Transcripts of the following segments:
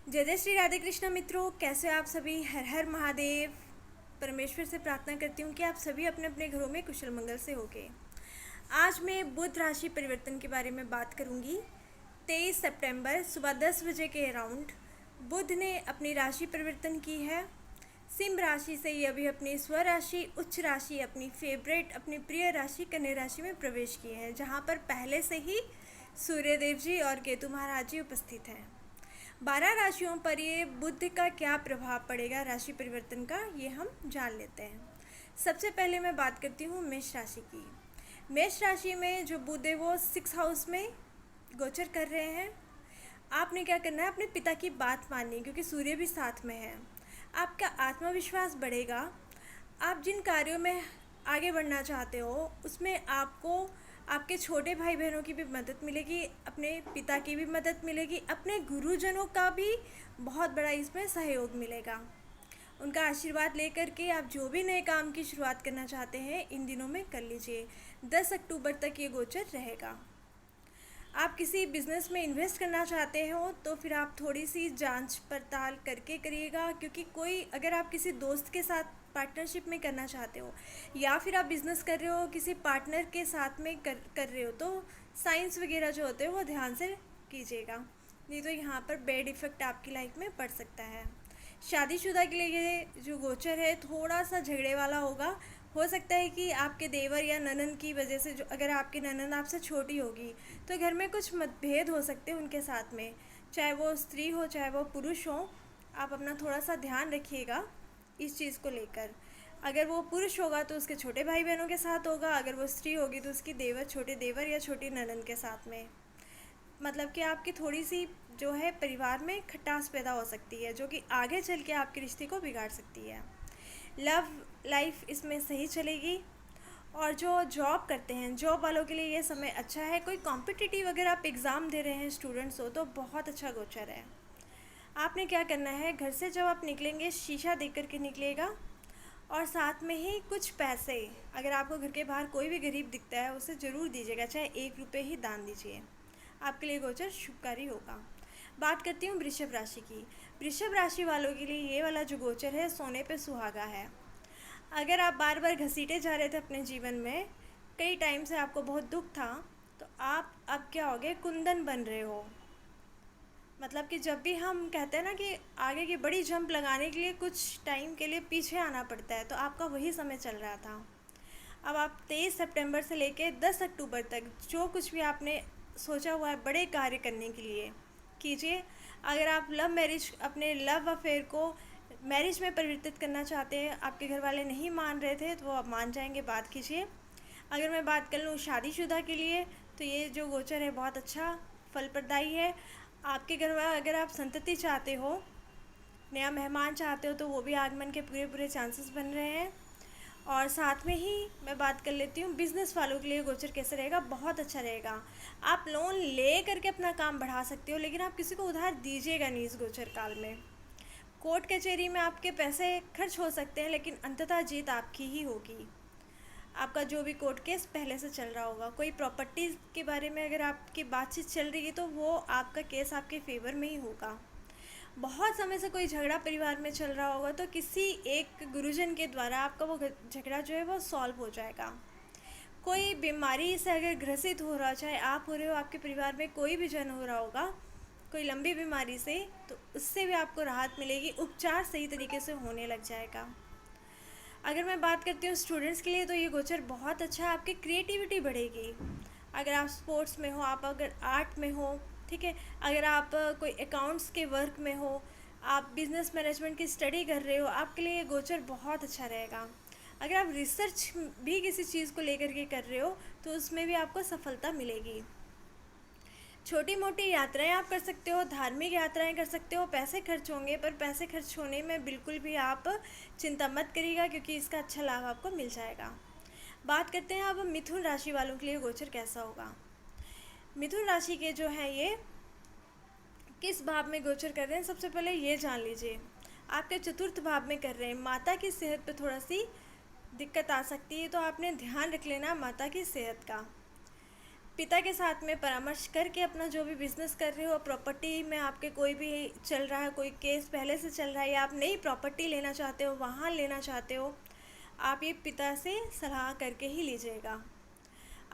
जय जय श्री राधे कृष्ण मित्रों, कैसे हो आप सभी। हर हर महादेव। परमेश्वर से प्रार्थना करती हूँ कि आप सभी अपने अपने घरों में कुशल मंगल से होके। आज मैं बुध राशि परिवर्तन के बारे में बात करूँगी। 23 सितंबर सुबह 10 बजे के अराउंड बुध ने अपनी राशि परिवर्तन की है। सिंह राशि से ये अभी अपनी स्वराशि उच्च राशि, अपनी फेवरेट, अपनी प्रिय राशि कन्या राशि में प्रवेश किए हैं, जहाँ पर पहले से ही सूर्यदेव जी और केतु महाराज जी उपस्थित हैं। 12 राशियों पर ये बुध का क्या प्रभाव पड़ेगा राशि परिवर्तन का, ये हम जान लेते हैं। सबसे पहले मैं बात करती हूँ मेष राशि की। मेष राशि में जो बुध है वो 6 हाउस में गोचर कर रहे हैं। आपने क्या करना है, अपने पिता की बात माननी है, क्योंकि सूर्य भी साथ में है। आपका आत्मविश्वास बढ़ेगा। आप जिन कार्यों में आगे बढ़ना चाहते हो उसमें आपको आपके छोटे भाई बहनों की भी मदद मिलेगी, अपने पिता की भी मदद मिलेगी, अपने गुरुजनों का भी बहुत बड़ा इसमें सहयोग मिलेगा। उनका आशीर्वाद लेकर के आप जो भी नए काम की शुरुआत करना चाहते हैं इन दिनों में कर लीजिए। 10 अक्टूबर तक ये गोचर रहेगा। आप किसी बिज़नेस में इन्वेस्ट करना चाहते हो तो फिर आप थोड़ी सी जांच पड़ताल करके करिएगा, क्योंकि कोई अगर आप किसी दोस्त के साथ पार्टनरशिप में करना चाहते हो या फिर आप बिज़नेस कर रहे हो किसी पार्टनर के साथ में कर रहे हो तो साइंस वगैरह जो होते हैं वो ध्यान से कीजिएगा, नहीं तो यहाँ पर बैड इफ़ेक्ट आपकी लाइफ में पड़ सकता है। शादीशुदा के लिए ये जो गोचर है थोड़ा सा झगड़े वाला होगा। हो सकता है कि आपके देवर या ननन की वजह से, जो अगर आपकी ननन आपसे छोटी होगी तो घर में कुछ मतभेद हो सकते हैं उनके साथ में, चाहे वो स्त्री हो चाहे वो पुरुष हो। आप अपना थोड़ा सा ध्यान रखिएगा इस चीज़ को लेकर। अगर वो पुरुष होगा तो उसके छोटे भाई बहनों के साथ होगा, अगर वो स्त्री होगी तो उसकी देवर, छोटे देवर या छोटी ननन के साथ में। मतलब कि आपकी थोड़ी सी जो है परिवार में खटास पैदा हो सकती है, जो कि आगे चल के आपके रिश्ते को बिगाड़ सकती है। लव लाइफ इसमें सही चलेगी। और जो जॉब करते हैं, जॉब वालों के लिए ये समय अच्छा है। कोई कॉम्पिटिटिव अगर आप एग्ज़ाम दे रहे हैं स्टूडेंट्स हो तो बहुत अच्छा गोचर है। आपने क्या करना है, घर से जब आप निकलेंगे शीशा देख कर के निकलिएगा और साथ में ही कुछ पैसे, अगर आपको घर के बाहर कोई भी गरीब दिखता है उसे ज़रूर दीजिएगा, चाहे 1 रुपये ही दान दीजिए। आपके लिए गोचर शुभकारी होगा। बात करती हूँ वृषभ राशि की। वृषभ राशि वालों के लिए ये वाला जो गोचर है सोने पे सुहागा है। अगर आप बार बार घसीटे जा रहे थे अपने जीवन में, कई टाइम से आपको बहुत दुख था, तो आप अब क्या हो गए, कुंदन बन रहे हो। मतलब कि जब भी हम कहते हैं ना कि आगे की बड़ी जंप लगाने के लिए कुछ टाइम के लिए पीछे आना पड़ता है, तो आपका वही समय चल रहा था। अब आप 23 सितंबर से लेकर 10 अक्टूबर तक जो कुछ भी आपने सोचा हुआ है बड़े कार्य करने के लिए कीजिए। अगर आप लव मैरिज, अपने लव अफेयर को मैरिज में परिवर्तित करना चाहते हैं, आपके घर वाले नहीं मान रहे थे तो वो अब मान जाएंगे, बात कीजिए। अगर मैं बात कर लूँ शादीशुदा के लिए तो ये जो गोचर है बहुत अच्छा फलप्रदायी है। आपके घर में अगर आप संतति चाहते हो, नया मेहमान चाहते हो, तो वो भी आगमन के पूरे पूरे चांसेस बन रहे हैं। और साथ में ही मैं बात कर लेती हूँ बिज़नेस वालों के लिए गोचर कैसे रहेगा, बहुत अच्छा रहेगा। आप लोन ले करके अपना काम बढ़ा सकते हो, लेकिन आप किसी को उधार दीजिएगा नहीं इस गोचर काल में। कोर्ट कचहरी में आपके पैसे खर्च हो सकते हैं, लेकिन अंततः जीत आपकी ही होगी। आपका जो भी कोर्ट केस पहले से चल रहा होगा, कोई प्रॉपर्टी के बारे में अगर आपकी बातचीत चल रही है तो वो आपका केस आपके फेवर में ही होगा। बहुत समय से कोई झगड़ा परिवार में चल रहा होगा तो किसी एक गुरुजन के द्वारा आपका वो झगड़ा जो है वो सॉल्व हो जाएगा। कोई बीमारी से अगर ग्रसित हो रहा, चाहे आप हो रहे हो, आपके परिवार में कोई भी जन हो रहा होगा कोई लंबी बीमारी से, तो उससे भी आपको राहत मिलेगी। उपचार सही तरीके से होने लग जाएगा। अगर मैं बात करती हूँ स्टूडेंट्स के लिए तो ये गोचर बहुत अच्छा है। आपकी क्रिएटिविटी बढ़ेगी। अगर आप स्पोर्ट्स में हो, आप अगर आर्ट में हो, ठीक है, अगर आप कोई अकाउंट्स के वर्क में हो, आप बिज़नेस मैनेजमेंट की स्टडी कर रहे हो, आपके लिए ये गोचर बहुत अच्छा रहेगा। अगर आप रिसर्च भी किसी चीज़ को लेकर के कर रहे हो तो उसमें भी आपको सफलता मिलेगी। छोटी मोटी यात्राएं आप कर सकते हो, धार्मिक यात्राएं कर सकते हो। पैसे खर्च होंगे, पर पैसे खर्च होने में बिल्कुल भी आप चिंता मत करिएगा, क्योंकि इसका अच्छा लाभ आपको मिल जाएगा। बात करते हैं अब मिथुन राशि वालों के लिए गोचर कैसा होगा। मिथुन राशि के जो हैं ये किस भाव में गोचर कर रहे हैं, सबसे पहले ये जान लीजिए। आपके चतुर्थ भाव में कर रहे हैं। माता की सेहत पे थोड़ा सी दिक्कत आ सकती है, तो आपने ध्यान रख लेना माता की सेहत का। पिता के साथ में परामर्श करके अपना जो भी बिज़नेस कर रहे हो, प्रॉपर्टी में आपके कोई भी चल रहा है, कोई केस पहले से चल रहा है या आप नई प्रॉपर्टी लेना चाहते हो, वहाँ लेना चाहते हो, आप ये पिता से सलाह करके ही लीजिएगा।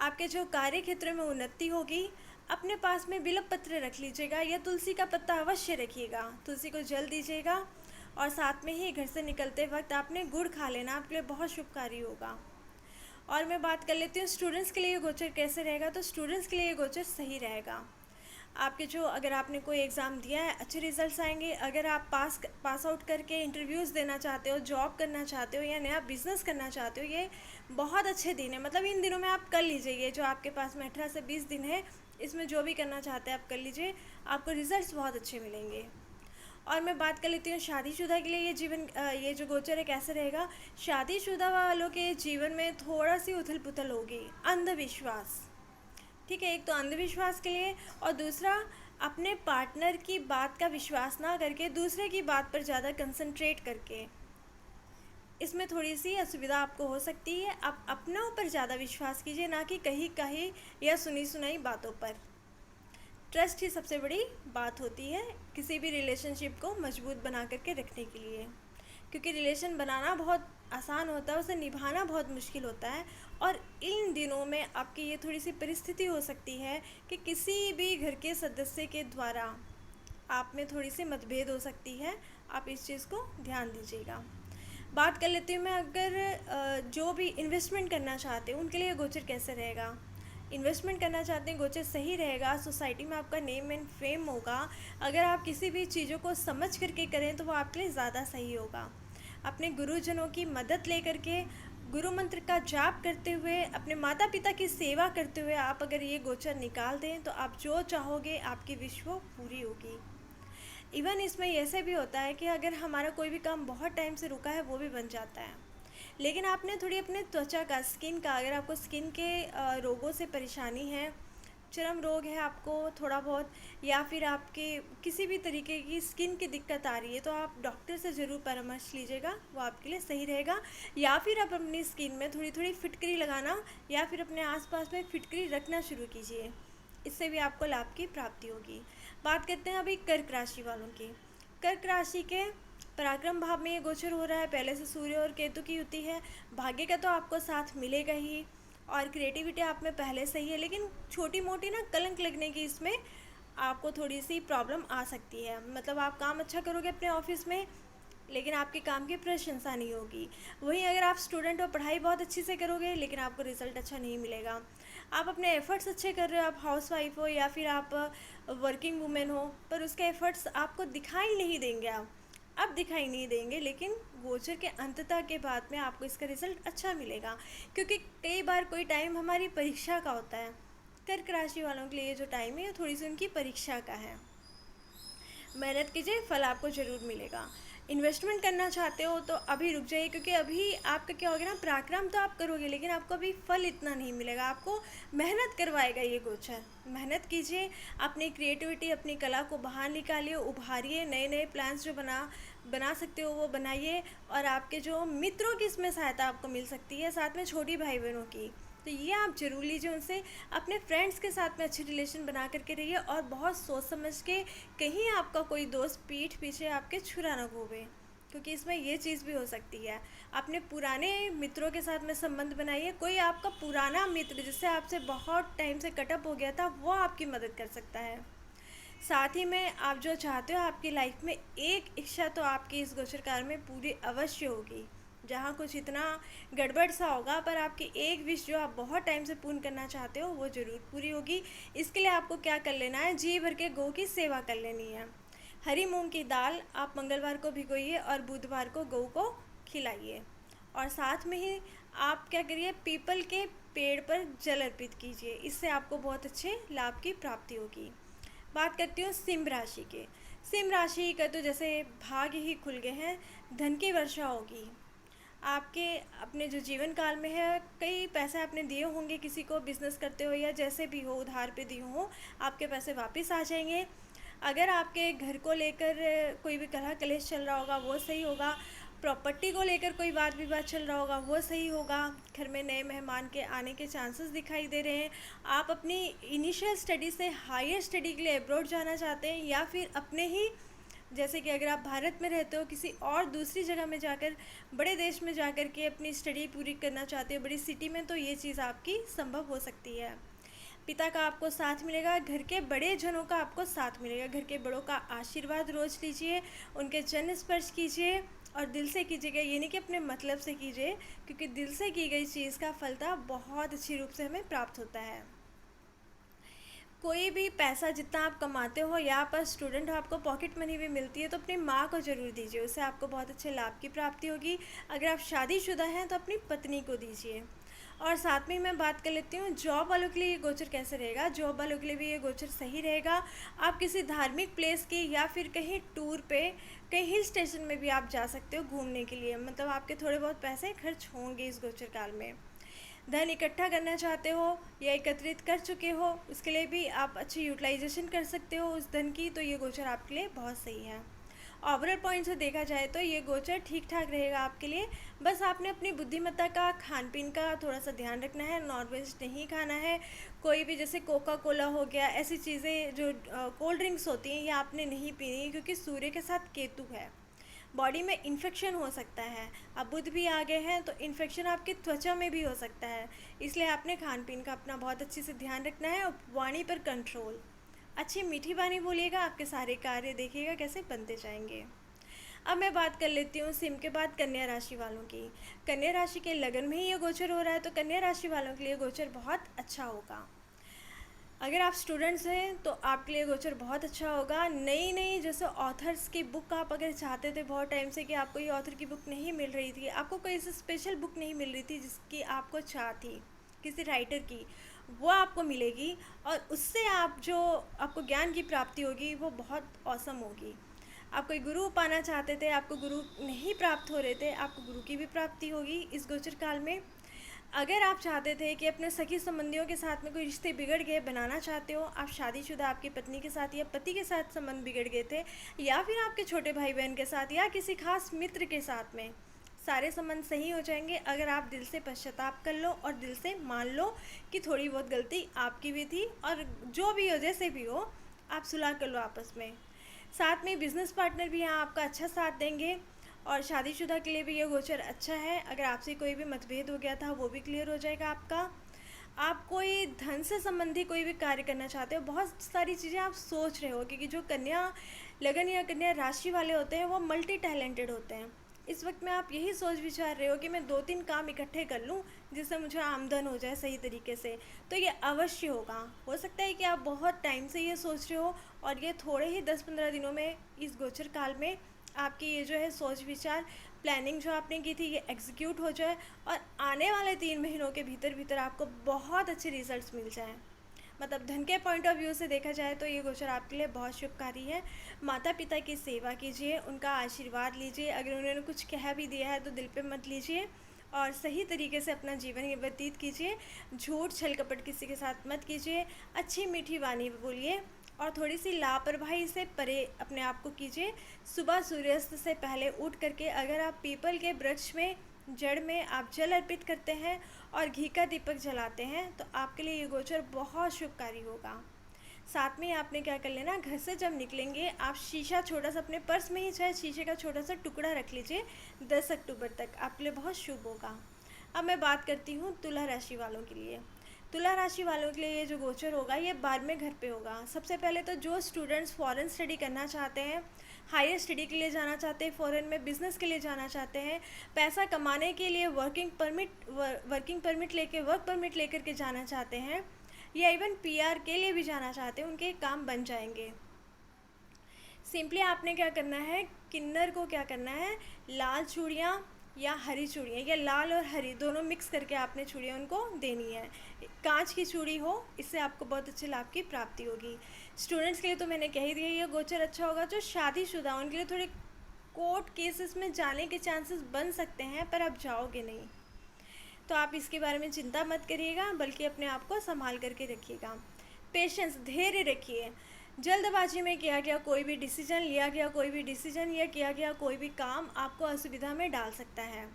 आपके जो कार्य क्षेत्र में उन्नति होगी, अपने पास में बिल्व पत्र रख लीजिएगा या तुलसी का पत्ता अवश्य रखिएगा। तुलसी को जल दीजिएगा और साथ में ही घर से निकलते वक्त आपने गुड़ खा लेना, आपके लिए बहुत शुभकारी होगा। और मैं बात कर लेती हूँ स्टूडेंट्स के लिए ये गोचर कैसे रहेगा। तो स्टूडेंट्स के लिए ये गोचर सही रहेगा। आपके जो अगर आपने कोई एग्ज़ाम दिया है, अच्छे रिजल्ट्स आएंगे। अगर आप पास आउट करके इंटरव्यूज़ देना चाहते हो, जॉब करना चाहते हो या नया बिज़नेस करना चाहते हो, ये बहुत अच्छे दिन है। मतलब इन दिनों में आप कर लीजिए, ये जो आपके पास में 18 से 20 दिन है, इसमें जो भी करना चाहते हैं आप कर लीजिए, आपको रिजल्ट्स बहुत अच्छे मिलेंगे। और मैं बात कर लेती हूँ शादीशुदा के लिए ये जो गोचर है कैसे रहेगा। शादीशुदा वालों के जीवन में थोड़ा सी उथल पुथल होगी, अंधविश्वास, ठीक है। एक तो अंधविश्वास के लिए, और दूसरा अपने पार्टनर की बात का विश्वास ना करके दूसरे की बात पर ज़्यादा कंसंट्रेट करके, इसमें थोड़ी सी असुविधा आपको हो सकती है। आप अपना ऊपर ज़्यादा विश्वास कीजिए, ना कि कहीं कहीं या सुनी सुनाई बातों पर। ट्रस्ट ही सबसे बड़ी बात होती है किसी भी रिलेशनशिप को मजबूत बना करके रखने के लिए, क्योंकि रिलेशन बनाना बहुत आसान होता है, उसे निभाना बहुत मुश्किल होता है। और इन दिनों में आपकी ये थोड़ी सी परिस्थिति हो सकती है कि किसी भी घर के सदस्य के द्वारा आप में थोड़ी सी मतभेद हो सकती है। आप इस चीज़ को ध्यान दीजिएगा। बात कर लेती हूँ मैं, अगर जो भी इन्वेस्टमेंट करना चाहते हैं उनके लिए गोचर कैसे रहेगा। इन्वेस्टमेंट करना चाहते हैं, गोचर सही रहेगा। सोसाइटी में आपका नेम एंड फेम होगा। अगर आप किसी भी चीज़ों को समझ करके करें तो वो आपके लिए ज़्यादा सही होगा। अपने गुरुजनों की मदद ले करके, गुरु मंत्र का जाप करते हुए, अपने माता पिता की सेवा करते हुए आप अगर ये गोचर निकाल दें तो आप जो चाहोगे आपकी विश वो पूरी होगी। इवन इसमें ऐसे भी होता है कि अगर हमारा कोई भी काम बहुत टाइम से रुका है वो भी बन जाता है। लेकिन आपने थोड़ी अपने त्वचा का, स्किन का, अगर आपको स्किन के रोगों से परेशानी है, चर्म रोग है आपको थोड़ा बहुत, या फिर आपके किसी भी तरीके की स्किन की दिक्कत आ रही है, तो आप डॉक्टर से ज़रूर परामर्श लीजिएगा, वो आपके लिए सही रहेगा। या फिर आप अपनी स्किन में थोड़ी थोड़ी फिटकरी लगाना या फिर अपने आसपास में फिटकरी रखना शुरू कीजिए, इससे भी आपको लाभ की प्राप्ति होगी। बात करते हैं अभी कर्क राशि वालों की। कर्क राशि के पराक्रम भाव में ये गोचर हो रहा है, पहले से सूर्य और केतु की युति है। भाग्य का तो आपको साथ मिलेगा ही, और क्रिएटिविटी आप में पहले से ही है, लेकिन छोटी मोटी ना कलंक लगने की इसमें आपको थोड़ी सी प्रॉब्लम आ सकती है। मतलब आप काम अच्छा करोगे अपने ऑफिस में, लेकिन आपके काम की प्रशंसा नहीं होगी। वहीं अगर आप स्टूडेंट हो, पढ़ाई बहुत अच्छी से करोगे, लेकिन आपको रिजल्ट अच्छा नहीं मिलेगा। आप अपने एफ़र्ट्स अच्छे कर रहे हो, आप हाउस वाइफ हो या फिर आप वर्किंग वूमेन हो, पर उसके एफ़र्ट्स आपको दिखाई नहीं देंगे। आप अब दिखाई नहीं देंगे, लेकिन गोचर के अंतता के बाद में आपको इसका रिज़ल्ट अच्छा मिलेगा, क्योंकि कई बार कोई टाइम हमारी परीक्षा का होता है। कर्क राशि वालों के लिए ये जो टाइम है थोड़ी सी उनकी परीक्षा का है। मेहनत कीजिए, फल आपको ज़रूर मिलेगा। इन्वेस्टमेंट करना चाहते हो तो अभी रुक जाइए, क्योंकि अभी आपका क्या होगा ना, पराक्रम तो आप करोगे लेकिन आपको अभी फल इतना नहीं मिलेगा। आपको मेहनत करवाएगा ये गोचर। मेहनत कीजिए, अपनी क्रिएटिविटी, अपनी कला को बाहर निकालिए, उभारिए, नए नए प्लान्स जो बना सकते हो वो बनाइए। और आपके जो मित्रों की इसमें सहायता आपको मिल सकती है, साथ में छोटी भाई बहनों की, तो ये आप जरूर लीजिए उनसे। अपने फ्रेंड्स के साथ में अच्छे रिलेशन बना करके रहिए, और बहुत सोच समझ के, कहीं आपका कोई दोस्त पीठ पीछे आपके छुरा ना घूमे, क्योंकि इसमें ये चीज़ भी हो सकती है। अपने पुराने मित्रों के साथ में संबंध बनाइए। कोई आपका पुराना मित्र जिससे आपसे बहुत टाइम से कटअप हो गया था, वो आपकी मदद कर सकता है। साथ ही में आप जो चाहते हो आपकी लाइफ में, एक इच्छा तो आपकी इस गोचर काल में पूरी अवश्य होगी। जहाँ कुछ इतना गड़बड़ सा होगा, पर आपकी एक विश जो आप बहुत टाइम से पूर्ण करना चाहते हो वो ज़रूर पूरी होगी। इसके लिए आपको क्या कर लेना है, जी भर के गौ की सेवा कर लेनी है। हरी मूंग की दाल आप मंगलवार को भिगोइए और बुधवार को गौ को खिलाइए। और साथ में ही आप क्या करिए, पीपल के पेड़ पर जल अर्पित कीजिए, इससे आपको बहुत अच्छे लाभ की प्राप्ति होगी। बात करती हूँ सिंह राशि के। सिंह राशि का तो जैसे भाग्य ही खुल गए हैं, धन की वर्षा होगी। आपके अपने जो जीवन काल में है, कई पैसे आपने दिए होंगे किसी को, बिजनेस करते हो या जैसे भी हो, उधार पे दिए हो, आपके पैसे वापस आ जाएंगे। अगर आपके घर को लेकर कोई भी कलह कलेश चल रहा होगा वो सही होगा। प्रॉपर्टी को लेकर कोई वाद विवाद चल रहा होगा वो सही होगा। घर में नए मेहमान के आने के चांसेस दिखाई दे रहे हैं। आप अपनी इनिशियल स्टडी से हायर स्टडी के लिए अब्रॉड जाना चाहते हैं, या फिर अपने ही जैसे कि अगर आप भारत में रहते हो किसी और दूसरी जगह में जाकर, बड़े देश में जाकर के अपनी स्टडी पूरी करना चाहते हो बड़ी सिटी में, तो ये चीज़ आपकी संभव हो सकती है। पिता का आपको साथ मिलेगा, घर के बड़े जनों का आपको साथ मिलेगा। घर के बड़ों का आशीर्वाद रोज लीजिए, उनके चरण स्पर्श कीजिए और दिल से कीजिएगा। ये नहीं कि अपने मतलब से कीजिए, क्योंकि दिल से की गई चीज़ का फलता बहुत अच्छी रूप से हमें प्राप्त होता है। कोई भी पैसा जितना आप कमाते हो या आप स्टूडेंट हो, आपको पॉकेट मनी भी मिलती है, तो अपनी माँ को ज़रूर दीजिए, उससे आपको बहुत अच्छे लाभ की प्राप्ति होगी। अगर आप शादीशुदा हैं तो अपनी पत्नी को दीजिए। और साथ में मैं बात कर लेती हूँ जॉब वालों के लिए ये गोचर कैसे रहेगा। जॉब वालों के लिए भी ये गोचर सही रहेगा। आप किसी धार्मिक प्लेस की या फिर कहीं टूर पे, कहीं हिल स्टेशन में भी आप जा सकते हो घूमने के लिए। मतलब आपके थोड़े बहुत पैसे खर्च होंगे इस गोचर काल में। धन इकट्ठा करना चाहते हो या एकत्रित कर चुके हो, उसके लिए भी आप अच्छी यूटिलाइजेशन कर सकते हो उस धन की, तो ये गोचर आपके लिए बहुत सही है। ओवरऑल पॉइंट से देखा जाए तो ये गोचर ठीक ठाक रहेगा आपके लिए। बस आपने अपनी बुद्धिमत्ता का, खान पीन का थोड़ा सा ध्यान रखना है। नॉनवेज नहीं खाना है। कोई भी जैसे कोका कोला हो गया, ऐसी चीज़ें जो कोल्ड ड्रिंक्स होती हैं, ये आपने नहीं पीनी है, क्योंकि सूर्य के साथ केतु है। बॉडी में इन्फेक्शन हो सकता है। अब बुध भी आ गए हैं तो इन्फेक्शन आपकी त्वचा में भी हो सकता है। इसलिए आपने खान पीन का अपना बहुत अच्छे से ध्यान रखना है और वाणी पर कंट्रोल। अच्छी मीठी वाणी बोलिएगा, आपके सारे कार्य देखिएगा कैसे बनते जाएंगे। अब मैं बात कर लेती हूँ सिम के बाद कन्या राशि वालों की। कन्या राशि के लगन में ही ये गोचर हो रहा है, तो कन्या राशि वालों के लिए गोचर बहुत अच्छा होगा। अगर आप स्टूडेंट्स हैं तो आपके लिए गोचर बहुत अच्छा होगा। नई नई जैसे ऑथर्स की बुक आप अगर चाहते थे बहुत टाइम से कि आपको ये ऑथर की बुक नहीं मिल रही थी, आपको कोई ऐसी स्पेशल बुक नहीं मिल रही थी जिसकी आपको चाह थी किसी राइटर की, वो आपको मिलेगी। और उससे आप जो आपको ज्ञान की प्राप्ति होगी वो बहुत औसम होगी। आप कोई गुरु पाना चाहते थे, आपको गुरु नहीं प्राप्त हो रहे थे, आपको गुरु की भी प्राप्ति होगी इस गोचर काल में। अगर आप चाहते थे कि अपने सखी संबंधियों के साथ में कोई रिश्ते बिगड़ गए, बनाना चाहते हो, आप शादीशुदा आपकी पत्नी के साथ या पति के साथ संबंध बिगड़ गए थे, या फिर आपके छोटे भाई बहन के साथ या किसी खास मित्र के साथ में, सारे संबंध सही हो जाएंगे अगर आप दिल से पश्चाताप कर लो और दिल से मान लो कि थोड़ी बहुत गलती आपकी भी थी, और जो भी हो जैसे भी हो आप सुलह कर लो आपस में। साथ में बिजनेस पार्टनर भी यहाँ आपका अच्छा साथ देंगे। और शादीशुदा के लिए भी ये गोचर अच्छा है। अगर आपसे कोई भी मतभेद हो गया था वो भी क्लियर हो जाएगा आपका। आप कोई धन से संबंधी कोई भी कार्य करना चाहते हो, बहुत सारी चीज़ें आप सोच रहे हो, क्योंकि जो कन्या लगन या कन्या राशि वाले होते हैं वो मल्टी टैलेंटेड होते हैं। इस वक्त में आप यही सोच विचार रहे हो कि मैं 2-3 काम इकट्ठे कर लूँ जिससे मुझे आमदन हो जाए सही तरीके से, तो ये अवश्य होगा। हो सकता है कि आप बहुत टाइम से ये सोच रहे हो और ये थोड़े ही 10-15 दिनों में इस गोचर काल में आपकी ये जो है सोच विचार प्लानिंग जो आपने की थी ये एग्जीक्यूट हो जाए, और आने वाले 3 महीनों के भीतर भीतर आपको बहुत अच्छे रिजल्ट्स मिल जाएँ। मतलब धन के पॉइंट ऑफ व्यू से देखा जाए तो ये गोचर आपके लिए बहुत शुभकारी है। माता पिता की सेवा कीजिए, उनका आशीर्वाद लीजिए। अगर उन्होंने कुछ कह भी दिया है तो दिल पे मत लीजिए और सही तरीके से अपना जीवन व्यतीत कीजिए। झूठ छल कपट किसी के साथ मत कीजिए। अच्छी मीठी वाणी बोलिए और थोड़ी सी लापरवाही से परे अपने आप को कीजिए। सुबह सूर्यास्त से पहले उठ करके अगर आप पीपल के वृक्ष में जड़ में आप जल अर्पित करते हैं और घी का दीपक जलाते हैं तो आपके लिए ये गोचर बहुत शुभकारी होगा। साथ में आपने क्या कर लेना, घर से जब निकलेंगे आप शीशा छोटा सा अपने पर्स में ही चाहे शीशे का छोटा सा टुकड़ा रख लीजिए। 10 अक्टूबर तक आपके लिए बहुत शुभ होगा। अब मैं बात करती हूँ तुला राशि वालों के लिए। तुला राशि वालों के लिए ये जो गोचर होगा ये 12वें घर पे होगा। सबसे पहले तो जो स्टूडेंट्स फॉरेन स्टडी करना चाहते हैं, हायर स्टडी के लिए जाना चाहते हैं, फॉरेन में बिज़नेस के लिए जाना चाहते हैं, पैसा कमाने के लिए वर्किंग परमिट लेके वर्क परमिट लेकर के जाना चाहते हैं, या इवन पीआर के लिए भी जाना चाहते हैं, उनके काम बन जाएंगे। सिंपली आपने क्या करना है, किन्नर को क्या करना है, लाल चूड़ियाँ या हरी चूड़ियाँ या लाल और हरी दोनों मिक्स करके आपने चूड़ियाँ उनको देनी है। कांच की चूड़ी हो, इससे आपको बहुत अच्छे लाभ की प्राप्ति होगी। स्टूडेंट्स के लिए तो मैंने कह ही दिया ये गोचर अच्छा होगा। जो शादीशुदा उनके लिए थोड़े कोर्ट केसेस में जाने के चांसेस बन सकते हैं, पर आप जाओगे नहीं, तो आप इसके बारे में चिंता मत करिएगा, बल्कि अपने आप को संभाल करके रखिएगा। पेशेंस, धैर्य रखिए। जल्दबाजी में किया गया कोई भी डिसीजन, लिया गया कोई भी डिसीजन या किया गया कोई भी काम आपको असुविधा में डाल सकता है।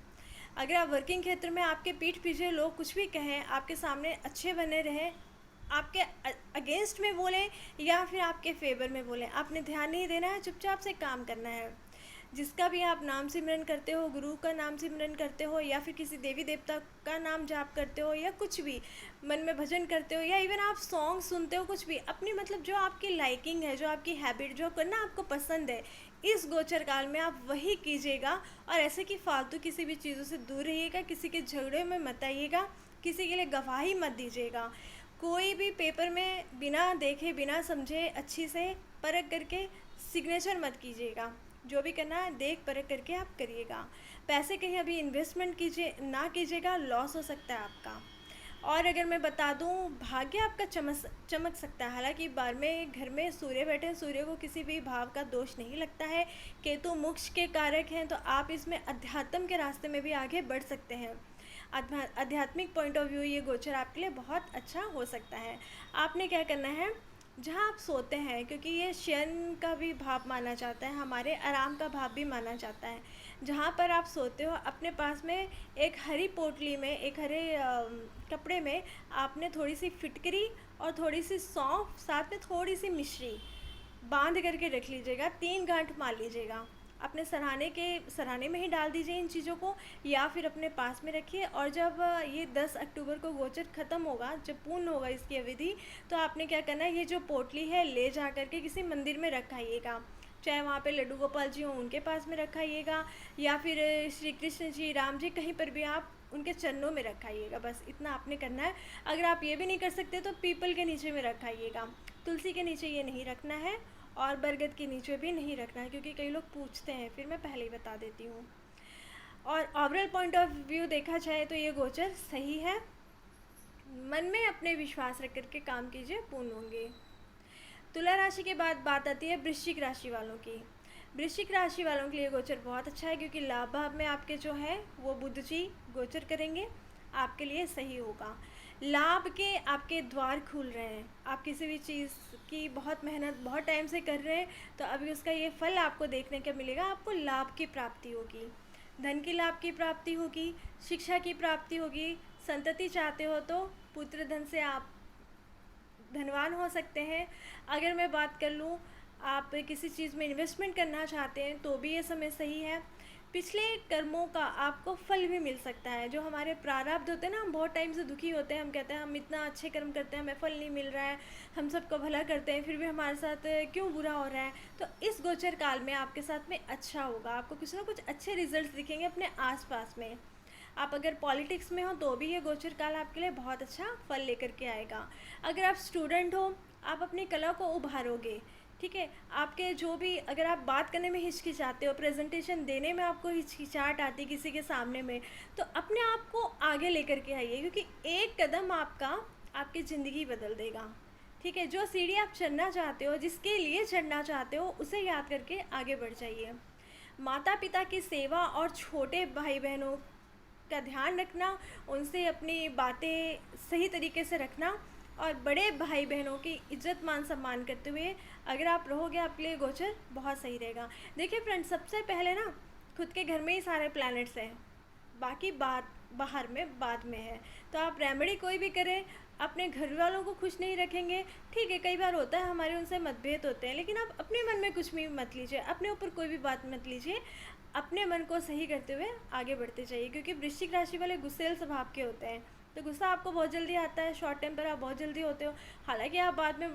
अगर आप वर्किंग क्षेत्र में आपके पीठ पीछे लोग कुछ भी कहें, आपके सामने अच्छे बने रहें, आपके अगेंस्ट में बोलें या फिर आपके फेवर में बोलें, आपने ध्यान नहीं देना है, चुपचाप से काम करना है। जिसका भी आप नाम सिमरन करते हो, गुरु का नाम सिमरन करते हो या फिर किसी देवी देवता का नाम जाप करते हो या कुछ भी मन में भजन करते हो या इवन आप सॉन्ग सुनते हो, कुछ भी अपनी मतलब जो आपकी लाइकिंग है, जो आपकी हैबिट, जो करना आपको पसंद है, इस गोचर काल में आप वही कीजिएगा। और ऐसे कि फालतू किसी भी चीज़ों से दूर रहिएगा, किसी के झगड़े में मत आइएगा, किसी के लिए गवाही मत दीजिएगा। कोई भी पेपर में बिना देखे बिना समझे अच्छी से परख करके सिग्नेचर मत कीजिएगा। जो भी करना है देख परख करके आप करिएगा। पैसे कहीं अभी इन्वेस्टमेंट कीजिएगा, लॉस हो सकता है आपका। और अगर मैं बता दूं, भाग्य आपका चमक सकता है। हालांकि बार में घर में सूर्य बैठे हैं, सूर्य को किसी भी भाव का दोष नहीं लगता है। केतु मोक्ष के कारक हैं, तो आप इसमें अध्यात्म के रास्ते में भी आगे बढ़ सकते हैं। आध्यात्मिक पॉइंट ऑफ व्यू ये गोचर आपके लिए बहुत अच्छा हो सकता है। आपने क्या करना है, जहाँ आप सोते हैं, क्योंकि ये शयन का भी भाव माना जाता है, हमारे आराम का भाव भी माना जाता है। जहाँ पर आप सोते हो अपने पास में एक हरी पोटली में, एक हरे कपड़े में आपने थोड़ी सी फिटकरी और थोड़ी सी सौंफ, साथ में थोड़ी सी मिश्री बांध करके रख लीजिएगा। 3 गांठ मार लीजिएगा, अपने सराहने में ही डाल दीजिए इन चीज़ों को, या फिर अपने पास में रखिए। और जब ये 10 अक्टूबर को गोचर ख़त्म होगा, जब पूर्ण होगा इसकी अवधि, तो आपने क्या करना है, ये जो पोटली है ले जा करके किसी मंदिर में रखाइएगा। चाहे वहाँ पे लड्डू गोपाल जी हों, उनके पास में रखाइएगा, या फिर श्री कृष्ण जी, राम जी, कहीं पर भी आप उनके चरणों में रखाइएगा। बस इतना आपने करना है। अगर आप ये भी नहीं कर सकते तो पीपल के नीचे में रखाइएगा। तुलसी के नीचे ये नहीं रखना है और बरगद के नीचे भी नहीं रखना है, क्योंकि कई लोग पूछते हैं, फिर मैं पहले ही बता देती हूँ। और ओवरऑल पॉइंट ऑफ व्यू देखा जाए तो ये गोचर सही है। मन में अपने विश्वास रख करके काम कीजिए, पूर्ण होंगे। तुला राशि के बाद बात आती है वृश्चिक राशि वालों की। वृश्चिक राशि वालों के लिए गोचर बहुत अच्छा है, क्योंकि लाभ भाव में आपके जो है वो बुध जी गोचर करेंगे, आपके लिए सही होगा। लाभ के आपके द्वार खुल रहे हैं। आप किसी भी चीज़ की बहुत मेहनत बहुत टाइम से कर रहे हैं, तो अभी उसका ये फल आपको देखने को मिलेगा। आपको लाभ की प्राप्ति होगी, धन की लाभ की प्राप्ति होगी, शिक्षा की प्राप्ति होगी। संतति चाहते हो तो पुत्र धन से आप धनवान हो सकते हैं। अगर मैं बात कर लूँ, आप किसी चीज़ में इन्वेस्टमेंट करना चाहते हैं तो भी ये समय सही है। पिछले कर्मों का आपको फल भी मिल सकता है। जो हमारे प्रारब्ध होते हैं ना, हम बहुत टाइम से दुखी होते हैं, हम कहते हैं हम इतना अच्छे कर्म करते हैं, हमें फल नहीं मिल रहा है, हम सबको भला करते हैं, फिर भी हमारे साथ क्यों बुरा हो रहा है। तो इस गोचर काल में आपके साथ में अच्छा होगा, आपको कुछ ना कुछ अच्छे रिजल्ट्स दिखेंगे अपने आसपास में। आप अगर पॉलिटिक्स में हो तो भी ये गोचर काल आपके लिए बहुत अच्छा फल लेकर के आएगा। अगर आप स्टूडेंट हो, आप अपनी कला को उभारोगे, ठीक है। आपके जो भी, अगर आप बात करने में हिचकिचाते हो, प्रेजेंटेशन देने में आपको हिचकिचाहट आती है किसी के सामने में, तो अपने आप को आगे लेकर के आइए, क्योंकि एक कदम आपका आपकी ज़िंदगी बदल देगा, ठीक है। जो सीढ़ी आप चढ़ना चाहते हो, जिसके लिए चढ़ना चाहते हो, उसे याद करके आगे बढ़ जाइए। माता पिता की सेवा और छोटे भाई बहनों का ध्यान रखना, उनसे अपनी बातें सही तरीके से रखना और बड़े भाई बहनों की इज्जत मान सम्मान करते हुए अगर आप रहोगे, आपके लिए गोचर बहुत सही रहेगा। देखिए फ्रेंड्स, सबसे पहले ना खुद के घर में ही सारे प्लैनेट्स हैं, बाकी बात बाहर में बाद में है। तो आप रेमेडी कोई भी करें, अपने घर वालों को खुश नहीं रखेंगे, ठीक है। कई बार होता है हमारे उनसे मतभेद होते हैं, लेकिन आप अपने मन में कुछ भी मत लीजिए, अपने ऊपर कोई भी बात मत लीजिए, अपने मन को सही करते हुए आगे बढ़ते जाइए। क्योंकि वृश्चिक राशि वाले गुस्सेल स्वभाव के होते हैं, तो गुस्सा आपको बहुत जल्दी आता है, शॉर्ट टेम्पर आप बहुत जल्दी होते हो। हालांकि आप बाद में